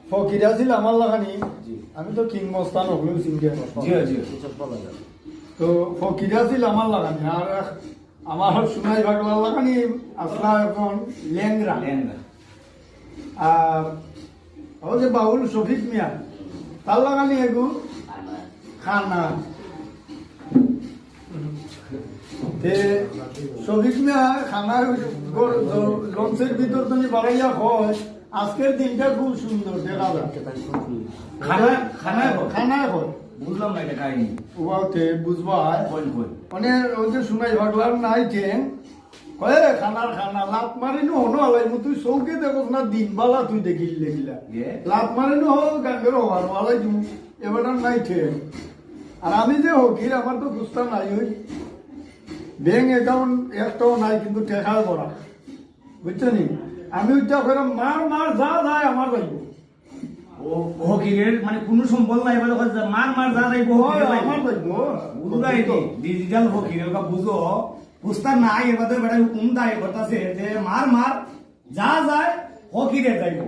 ফকিরা ছিল আমার লাগানি, আমি তো কিং মস্তান হলেও চিনতে তো ফকিরা ছিল আমার লাগানি। আর আমার সোনাই পাগলার লাগানি আসলা এখন ল্যাংরা। আর ও যে বাউল শফিক মিয়া তার লাগানি এগু খানা। শফিক মিয়া খানা লঞ্চের ভিতর তুমি বাড়াইয়া হয়। আজকের দিনটা খুব সুন্দর দেখা যাচ্ছে। খানায় হয় বুঝলাম না এটা কাহিনী ওতে বুঝবা মানে ওই যে শুনাই ভাগলার নাই ট্রেন কয়ে খানার খানা লাত মারিনো হনো আলাই তুই চৌকে দেখো না দিন বালা তুই দেখিল দেখিলা লাত মারিনো হোক গাঙ্গের হওয়ার আলাই তুমি এবার নাই ট্রেন। আর আমি যে হকির আমার তো বুঝতা নাই ওই ব্যাংক অ্যাকাউন্ট একটাও নাই কিন্তু টেকার করা বুঝছো নি। আমি ওইটা করে মার যা যায় আমার যাইব হকিরের মানে কোনো সম্বল নাই বলে মার যা যাইব আমার যাইব ডিজিটাল হকিরের বুঝো বুঝতা নাই এবার বেড়া হুকুম দায় করতেছে যে মার যা যায় হকিরের যাইব।